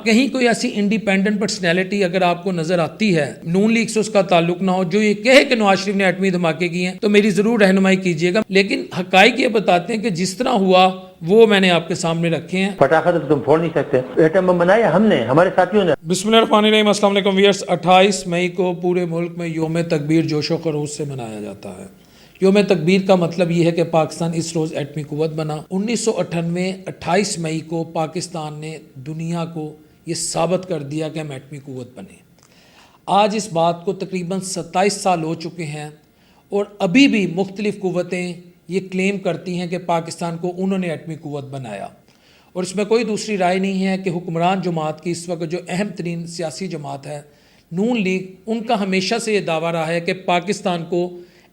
کہیں کوئی ایسی انڈیپینڈنٹ پرسنالٹی اگر آپ کو نظر آتی ہے نون لیگ سے اس کا تعلق نہ ہو جو یہ کہے کہ نواز شریف نے ایٹمی دھماکے کیے ہیں تو میری ضرور رہنمائی کیجیے گا، لیکن حقائق یہ بتاتے ہیں کہ جس طرح ہوا وہ میں نے آپ کے سامنے رکھے ہیں۔ پٹاخہ تو تم پھوڑ نہیں سکتے، ایٹم بم بنایا ہم نے، ہمارے ساتھیوں نے۔ بسم اللہ الرحمن الرحیم، السلام علیکم ویئرس۔ 28 مئی کو پورے ملک میں یوم تکبیر جوش و خروش سے منایا جاتا ہے۔ یوم تکبیر کا مطلب یہ ہے کہ پاکستان اس روز ایٹمی قوت بنا۔ 1998 28 مئی کو پاکستان نے دنیا کو یہ ثابت کر دیا کہ ہم ایٹمی قوت بنے۔ آج اس بات کو تقریباً 27 سال ہو چکے ہیں اور ابھی بھی مختلف قوتیں یہ کلیم کرتی ہیں کہ پاکستان کو انہوں نے ایٹمی قوت بنایا، اور اس میں کوئی دوسری رائے نہیں ہے کہ حکمران جماعت کی اس وقت جو اہم ترین سیاسی جماعت ہے نون لیگ، ان کا ہمیشہ سے یہ دعویٰ رہا ہے کہ پاکستان کو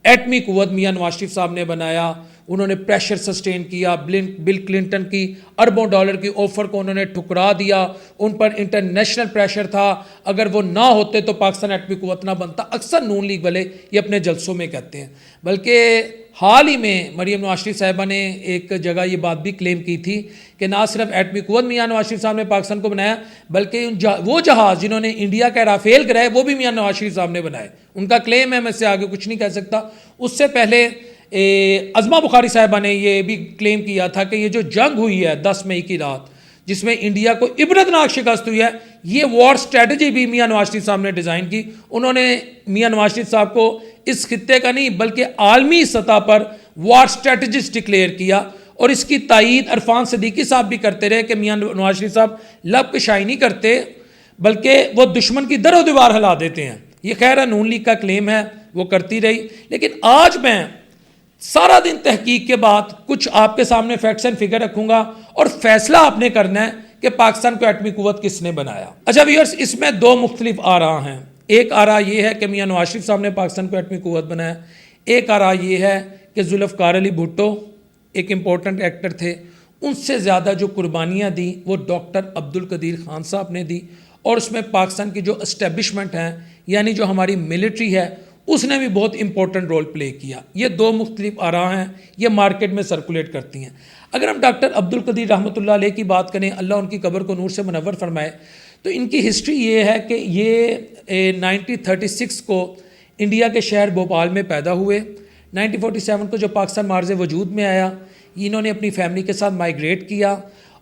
ایٹمی قوت میاں نواز شریف صاحب نے بنایا۔ انہوں نے پریشر سسٹین کیا، بل کلنٹن کی اربوں ڈالر کی آفر کو انہوں نے ٹھکرا دیا، ان پر انٹرنیشنل پریشر تھا، اگر وہ نہ ہوتے تو پاکستان ایٹمی قوت نہ بنتا۔ اکثر نون لیگ والے یہ اپنے جلسوں میں کہتے ہیں، بلکہ حال ہی میں مریم نواز شریف صاحبہ نے ایک جگہ یہ بات بھی کلیم کی تھی کہ نہ صرف ایٹمی قوت میاں نواز شریف صاحب نے پاکستان کو بنایا، بلکہ وہ جہاز جنہوں نے انڈیا کا رافیل گرائے وہ بھی میاں نواز شریف صاحب نے بنائے۔ ان کا کلیم ہے، میں سے آگے کچھ نہیں کہہ سکتا۔ اس سے پہلے عظمہ بخاری صاحبہ نے یہ بھی کلیم کیا تھا کہ یہ جو جنگ ہوئی ہے 10 مئی کی رات جس میں انڈیا کو عبرتناک شکست ہوئی ہے، یہ وار سٹریٹجی بھی میاں نواز شریف صاحب نے ڈیزائن کی۔ انہوں نے میاں نواز شریف صاحب کو اس خطے کا نہیں بلکہ عالمی سطح پر وار سٹریٹجسٹ ڈکلیئر کیا، اور اس کی تائید عرفان صدیقی صاحب بھی کرتے رہے کہ میاں نواز شریف صاحب لب کشائی نہیں کرتے بلکہ وہ دشمن کی در و دیوار ہلا دیتے ہیں۔ یہ خیر نون لیگ کا کلیم ہے، وہ کرتی رہی، لیکن آج میں سارا دن تحقیق کے بعد کچھ آپ کے سامنے فیکٹس اینڈ فگر رکھوں گا اور فیصلہ آپ نے کرنا ہے کہ پاکستان کو ایٹمی قوت کس نے بنایا۔ اچھا ویورز، اس میں دو مختلف آراء ہیں۔ ایک آراء یہ ہے کہ میاں نواز شریف صاحب نے پاکستان کو ایٹمی قوت بنایا، ایک آراء یہ ہے کہ ذوالفقار علی بھٹو ایک امپورٹنٹ ایکٹر تھے، ان سے زیادہ جو قربانیاں دیں وہ ڈاکٹر عبدالقدیر خان صاحب نے دی، اور اس میں پاکستان کی جو اسٹیبلشمنٹ ہیں یعنی جو ہماری ملٹری ہے اس نے بھی بہت امپورٹنٹ رول پلے کیا۔ یہ دو مختلف آراء ہیں، یہ مارکیٹ میں سرکولیٹ کرتی ہیں۔ اگر ہم ڈاکٹر عبدالقدیر رحمۃ اللہ علیہ کی بات کریں، اللہ ان کی قبر کو نور سے منور فرمائے، تو ان کی ہسٹری یہ ہے کہ یہ 1936 کو انڈیا کے شہر بھوپال میں پیدا ہوئے۔ 1947 کو جو پاکستان معرض وجود میں آیا، انہوں نے اپنی فیملی کے ساتھ مائیگریٹ کیا،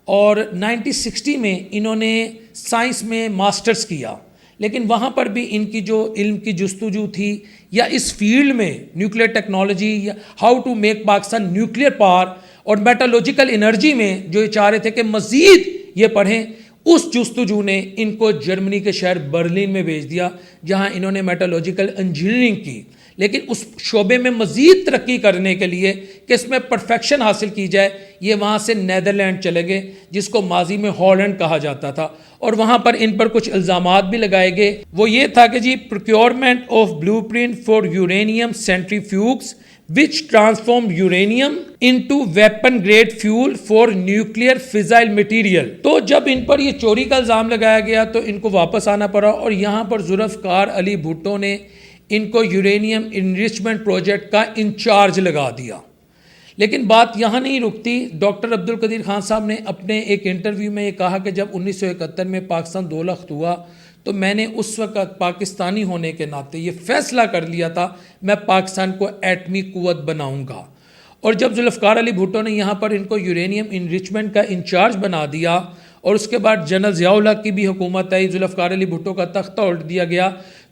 اور 1960 میں انہوں نے سائنس میں ماسٹرز کیا، لیکن وہاں پر بھی ان کی جو علم کی جستجو تھی یا اس فیلڈ میں نیوکلیئر ٹیکنالوجی یا how to make Pakistan nuclear power اور میٹالوجیکل انرجی میں جو یہ چاہ رہے تھے کہ مزید یہ پڑھیں، اس جستجو نے ان کو جرمنی کے شہر برلن میں بھیج دیا جہاں انہوں نے میٹالوجیکل انجینئرنگ کی، لیکن اس شعبے میں مزید ترقی کرنے کے لیے کہ اس میں پرفیکشن حاصل کی جائے، یہ وہاں سے نیدرلینڈ چلے گئے جس کو ماضی میں ہالینڈ کہا جاتا تھا، اور وہاں پر ان پر کچھ الزامات بھی لگائے گئے۔ وہ یہ تھا کہ جی procurement of blueprint for uranium centrifuges which transform uranium into weapon grade fuel for nuclear fissile material۔ تو جب ان پر یہ چوری کا الزام لگایا گیا تو ان کو واپس آنا پڑا، اور یہاں پر ذوالفقار علی بھٹو نے ان کو یورینیم انریچمنٹ پروجیکٹ کا انچارج لگا دیا۔ لیکن بات یہاں نہیں رکتی، ڈاکٹر عبدالقدیر خان صاحب نے اپنے ایک انٹرویو میں یہ کہا کہ جب 1971 میں پاکستان دو لخت ہوا تو میں نے اس وقت پاکستانی ہونے کے ناطے یہ فیصلہ کر لیا تھا میں پاکستان کو ایٹمی قوت بناؤں گا، اور جب ذوالفقار علی بھٹو نے یہاں پر ان کو یورینیم انریچمنٹ کا انچارج بنا دیا اور اس کے بعد جنرل ضیاء الحق کی بھی حکومت آئی، ذوالفقار علی بھٹو کا تختہ الٹ دیا گیا،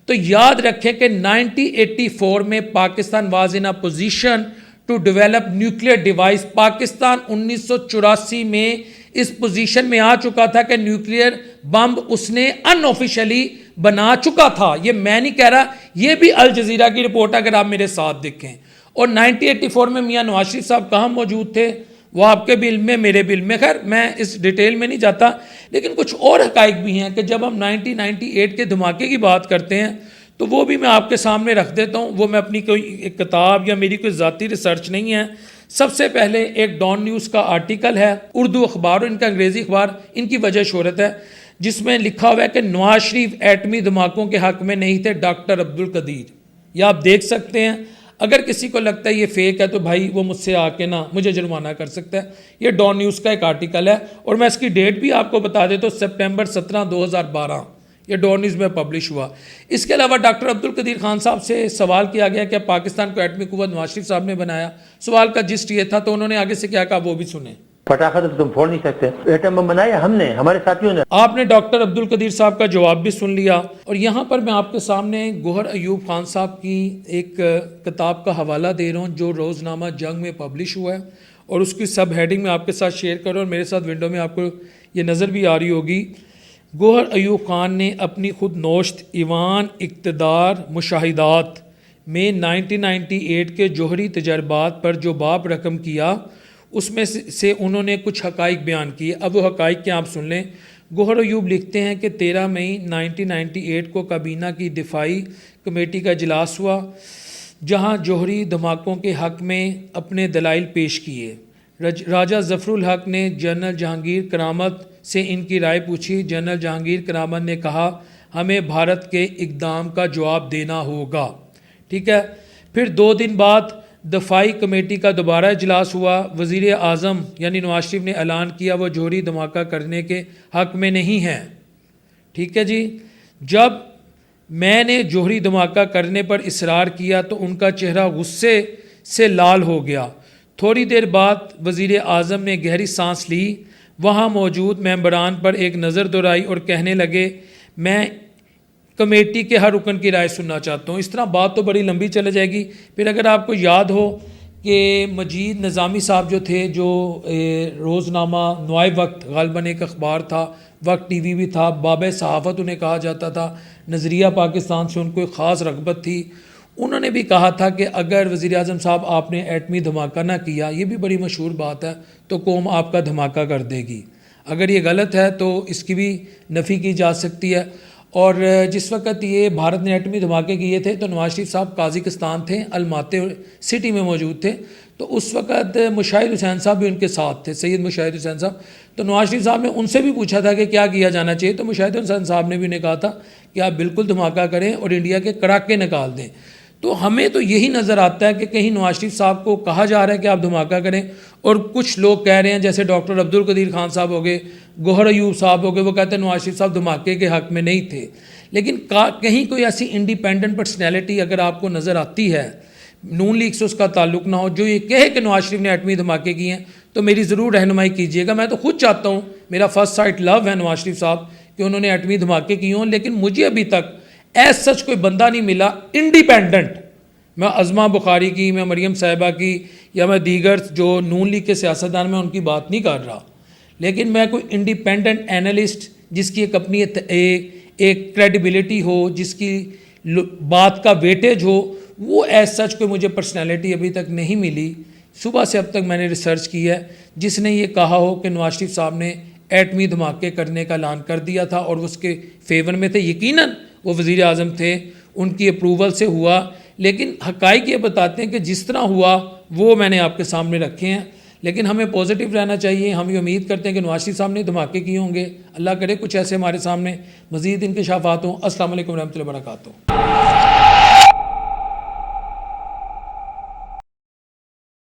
تو یاد رکھیں کہ 1984 میں Pakistan was in a position to develop nuclear device. Pakistan 1984 میں اس پوزیشن میں آ چکا تھا کہ نیوکلیئر بم اس نے ان آفیشلی بنا چکا تھا۔ یہ میں نہیں کہہ رہا، یہ بھی الجزیرہ کی رپورٹ اگر آپ میرے ساتھ دیکھیں۔ اور 1984 میں میاں نواز شریف صاحب کہاں موجود تھے، وہ آپ کے بھی علم میں میرے بھی علم میں، خیر میں اس ڈیٹیل میں نہیں جاتا، لیکن کچھ اور حقائق بھی ہیں کہ جب ہم 1998 کے دھماکے کی بات کرتے ہیں تو وہ بھی میں آپ کے سامنے رکھ دیتا ہوں۔ وہ میں اپنی کوئی ایک کتاب یا میری کوئی ذاتی ریسرچ نہیں ہے۔ سب سے پہلے ایک ڈان نیوز کا آرٹیکل ہے، اردو اخبار، ان کا انگریزی اخبار، ان کی وجہ شہرت ہے، جس میں لکھا ہوا ہے کہ نواز شریف ایٹمی دھماکوں کے حق میں نہیں تھے، ڈاکٹر عبدالقدیر۔ یہ آپ دیکھ سکتے ہیں، اگر کسی کو لگتا ہے یہ فیک ہے تو بھائی وہ مجھ سے آ کے نا مجھے جرمانہ کر سکتا ہے. یہ ڈان نیوز کا ایک آرٹیکل ہے اور میں اس کی ڈیٹ بھی آپ کو بتا دیتا ہوں, سپٹمبر 17, 2012 یہ ڈان نیوز میں پبلش ہوا. اس کے علاوہ ڈاکٹر عبدالقدیر خان صاحب سے سوال کیا گیا کہ پاکستان کو ایٹمی قوت نواز شریف صاحب نے بنایا. سوال کا جسٹ یہ تھا, تو انہوں نے آگے سے کیا کہا وہ بھی سنیں. پٹاخہ تو تم پھوڑ نہیں سکتے, ایٹم بم بنایا ہم نے, ہمارے ساتھیوں نے. آپ نے ڈاکٹر عبدالقدیر صاحب کا جواب بھی سن لیا, اور یہاں پر میں آپ کے سامنے گوہر ایوب خان صاحب کی ایک کتاب کا حوالہ دے رہا ہوں جو روزنامہ جنگ میں پبلش ہوا ہے, اور اس کی سب ہیڈنگ میں آپ کے ساتھ شیئر کروں, اور میرے ساتھ ونڈو میں آپ کو یہ نظر بھی آ رہی ہوگی. گوہر ایوب خان نے اپنی خود نوشت ایوان اقتدار مشاہدات میں 1998 کے جوہری تجربات پر جو باب رقم کیا, اس میں سے انہوں نے کچھ حقائق بیان کیے. اب وہ حقائق کیا آپ سن لیں. گوہر ایوب لکھتے ہیں کہ 13 مئی 1998 کو کابینہ کی دفاعی کمیٹی کا اجلاس ہوا, جہاں جوہری دھماکوں کے حق میں اپنے دلائل پیش کیے. راجہ ظفر الحق نے جنرل جہانگیر کرامت سے ان کی رائے پوچھی. جنرل جہانگیر کرامت نے کہا ہمیں بھارت کے اقدام کا جواب دینا ہوگا. ٹھیک ہے. پھر 2 دن بعد دفاعی کمیٹی کا دوبارہ اجلاس ہوا. وزیر اعظم یعنی نواز شریف نے اعلان کیا وہ جوہری دھماکہ کرنے کے حق میں نہیں ہیں. ٹھیک ہے جی. جب میں نے جوہری دھماکہ کرنے پر اصرار کیا تو ان کا چہرہ غصے سے لال ہو گیا. تھوڑی دیر بعد وزیر اعظم نے گہری سانس لی, وہاں موجود ممبران پر ایک نظر دوڑائی اور کہنے لگے میں کمیٹی کے ہر رکن کی رائے سننا چاہتا ہوں. اس طرح بات تو بڑی لمبی چلے جائے گی. پھر اگر آپ کو یاد ہو کہ مجید نظامی صاحب جو تھے, جو روزنامہ نوائے وقت غالباً ایک اخبار تھا, وقت ٹی وی بھی تھا, بابِ صحافت انہیں کہا جاتا تھا, نظریہ پاکستان سے ان کو ایک خاص رغبت تھی. انہوں نے بھی کہا تھا کہ اگر وزیر اعظم صاحب آپ نے ایٹمی دھماکہ نہ کیا, یہ بھی بڑی مشہور بات ہے, تو قوم آپ کا دھماکہ کر دے گی. اگر یہ غلط ہے تو اس کی بھی نفی کی جا سکتی ہے. اور جس وقت یہ بھارت نے ایٹمی دھماکے کیے تھے تو نواز شریف صاحب قازقستان تھے, الماتے سٹی میں موجود تھے, تو اس وقت مشاہد حسین صاحب بھی ان کے ساتھ تھے, سید مشاہد حسین صاحب. تو نواز شریف صاحب نے ان سے بھی پوچھا تھا کہ کیا کیا جانا چاہیے, تو مشاہد حسین صاحب نے بھی انہیں کہا تھا کہ آپ بالکل دھماکہ کریں اور انڈیا کے کڑاکے نکال دیں. تو ہمیں تو یہی نظر آتا ہے کہ کہیں نواز شریف صاحب کو کہا جا رہا ہے کہ آپ دھماکہ کریں, اور کچھ لوگ کہہ رہے ہیں جیسے ڈاکٹر عبدالقدیر خان صاحب ہو گئے, گوہر ایوب صاحب ہو گئے, وہ کہتے ہیں نواز شریف صاحب دھماکے کے حق میں نہیں تھے. لیکن کہیں کوئی ایسی انڈیپینڈنٹ پرسنالٹی اگر آپ کو نظر آتی ہے, نون لیگ سے اس کا تعلق نہ ہو, جو یہ کہے کہ نواز شریف نے ایٹمی دھماکے کیے ہیں, تو میری ضرور رہنمائی کیجیے گا. میں تو خود چاہتا ہوں, میرا فرسٹ سائٹ لو ہے نواز شریف صاحب کہ انہوں نے ایٹمی دھماکے کیے ہوں, لیکن مجھے ابھی تک ایز سچ کوئی بندہ نہیں ملا انڈیپینڈنٹ. میں عظمہ بخاری کی, میں مریم صاحبہ کی, یا میں دیگر جو نون لیگ کے سیاستدان میں ان کی بات نہیں کر رہا, لیکن میں کوئی انڈیپینڈنٹ اینالسٹ جس کی ایک اپنی ایک کریڈیبلٹی ہو, جس کی بات کا ویٹیج ہو, وہ ایز سچ کوئی مجھے پرسنالٹی ابھی تک نہیں ملی. صبح سے اب تک میں نے ریسرچ کی ہے جس نے یہ کہا ہو کہ نواز شریف صاحب نے ایٹمی دھماکے کرنے کا اعلان کر دیا تھا اور اس کے فیور میں تھے. یقیناً وہ وزیر اعظم تھے, ان کی اپروول سے ہوا, لیکن حقائق یہ بتاتے ہیں کہ جس طرح ہوا وہ میں نے آپ کے سامنے رکھے ہیں. لیکن ہمیں پازیٹیو رہنا چاہیے. ہم یہ امید کرتے ہیں کہ نواز شریف صاحب نے دھماکے کیے ہوں گے. اللہ کرے کچھ ایسے ہمارے سامنے مزید انکشافات ہوں. السلام علیکم ورحمۃ اللہ وبرکاتہ.